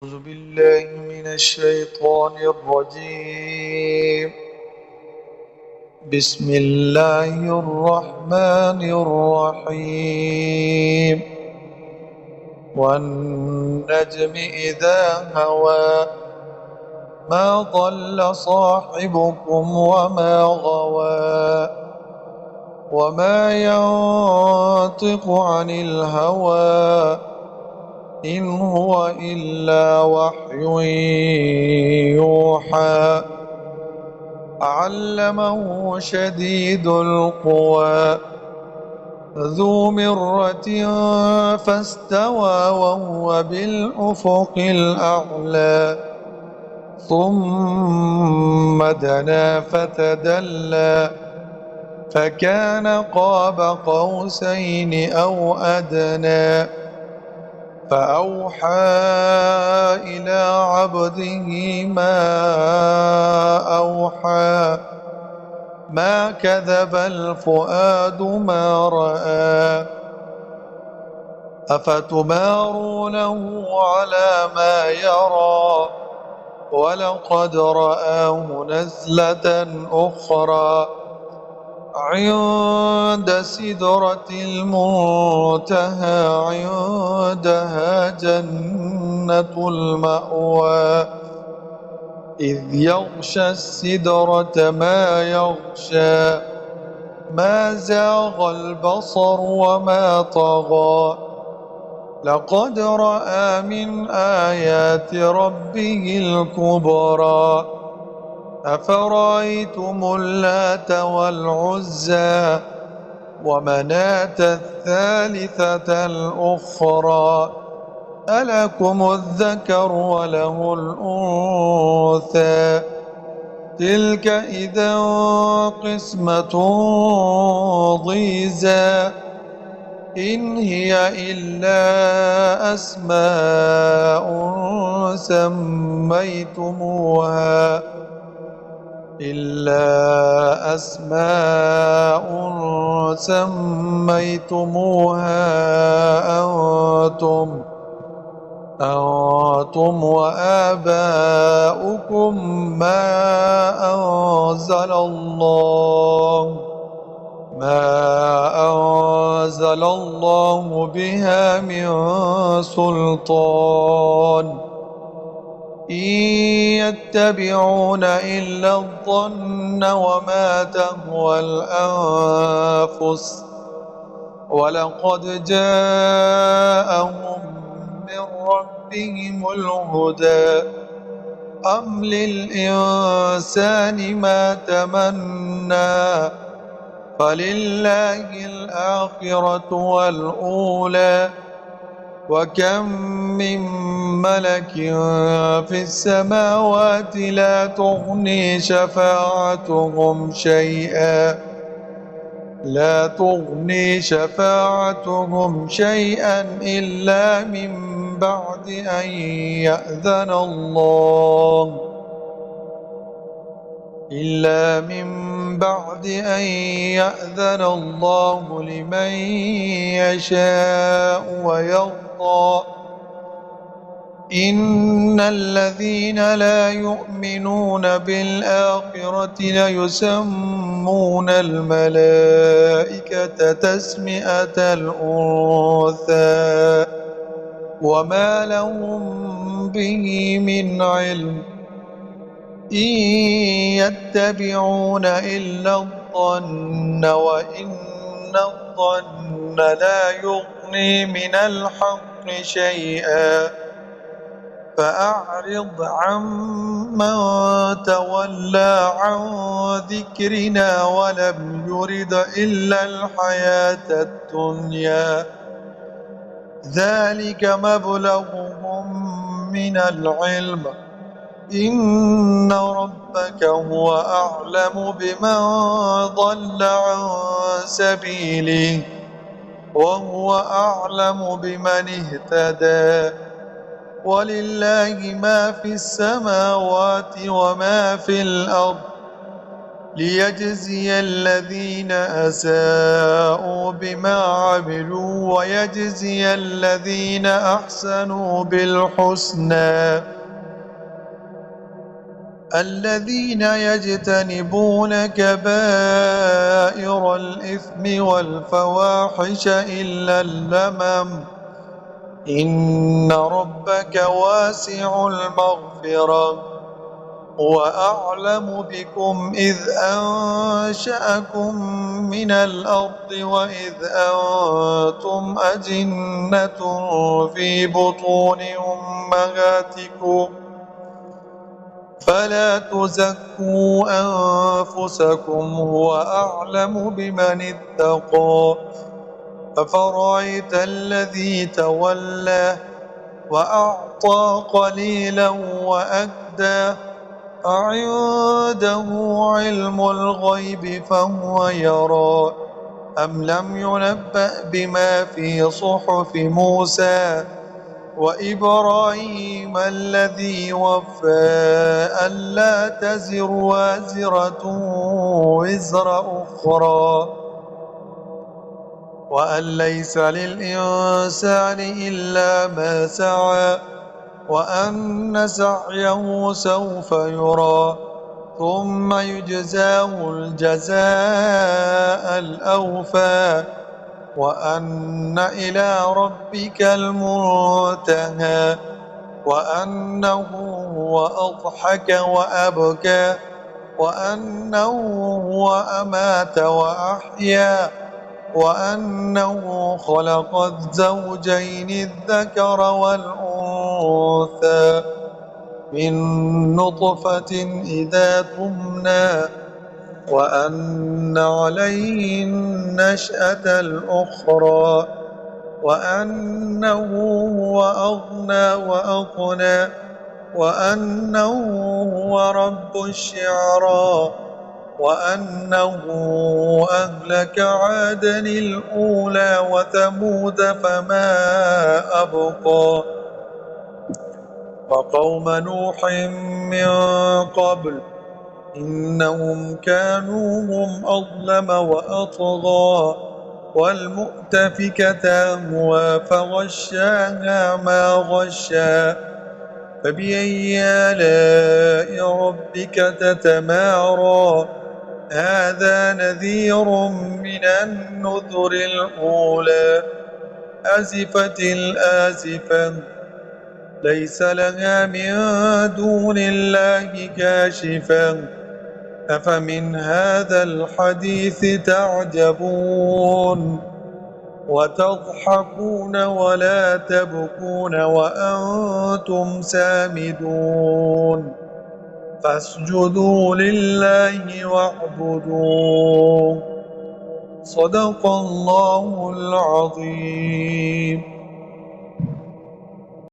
أعوذ بالله من الشيطان الرجيم. بسم الله الرحمن الرحيم. والنجم إذا هوى ما ضل صاحبكم وما غوى وما ينطق عن الهوى إن هو إلا وحي يوحى. علمه شديد القوى ذو مرة فاستوى وهو بالأفق الأعلى ثم دنا فتدلى فكان قاب قوسين أو أدنى فأوحى إلى عبده ما أوحى ما كذب الفؤاد ما رأى أفتمارونه على ما يرى ولقد رآه نزلة أخرى عند سدرة المنتهى عندها جنة المأوى إذ يغشى السدرة ما يغشى ما زاغ البصر وما طغى لقد رأى من آيات ربه الكبرى أفرأيتم اللات والعزى ومناة الثالثة الأخرى ألكم الذكر وله الأنثى تلك إذا قسمة ضيزى إن هي إلا أسماء سميتموها أنتم وآباؤكم ما أنزل الله بها من سلطان إن يتبعون إلا الظن وما تهوى الأنفس ولقد جاءهم من ربهم الهدى أم للإنسان ما تمنى فلله الآخرة والأولى وكم من ملك في السماوات لا تغني شفاعتهم شيئا إلا من بعد أن يأذن الله لمن يشاء ويرضى إن الذين لا يؤمنون بالآخرة ليسمون الملائكة تسمئة الأنثى وما لهم به من علم إن يتبعون إلا الظن وإن الظن لا يغني من الحق شيئا فأعرض عمن تولى عن ذكرنا ولم يرد إلا الحياة الدنيا ذلك مبلغهم من العلم إن ربك هو أعلم بمن ضل عن سبيله وهو أعلم بمن اهتدى ولله ما في السماوات وما في الأرض ليجزي الذين أساءوا بما عملوا ويجزي الذين أحسنوا بالحسنى. الذين يجتنبون كبائر الإثم والفواحش إلا اللمم إن ربك واسع المغفرة وأعلم بكم إذ أنشأكم من الأرض وإذ أنتم أجنة في بطون أمهاتكم فلا تزكوا أنفسكم هو أعلم بمن اتقى. أفرأيت الذي تولى وأعطى قليلا وأكدى أعنده علم الغيب فهو يرى أم لم ينبأ بما في صحف موسى وإبراهيم الذي وفى ألا تزر وازرة وزر أخرى وأن ليس للإنسان إلا ما سعى وأن سعيه سوف يرى ثم يجزاه الجزاء الأوفى وأن إلى ربك المنتهى وأنه هو أضحك وأبكى وأنه هو أمات وأحيا وأنه خلق الزوجين الذكر والأنثى من نطفة إذا تمنى وأن عليه النشأة الأخرى وأنه هو أغنى وأقنى وأنه هو رب الشعرى وأنه أهلك عادا الأولى وثمود فما أبقى وقوم نوح من قبل إنهم كانوا هم أظلم وأطغى والمؤتفكة أهوى فغشاها ما غشا فبأي آلاء ربك تتمارى هذا نذير من النذر الأولى أزفت الآزفة ليس لها من دون الله كاشفة أفمن هذا الحديث تعجبون وتضحكون ولا تبكون وأنتم سامدون فاسجدوا لله واعبدوه صدق الله العظيم.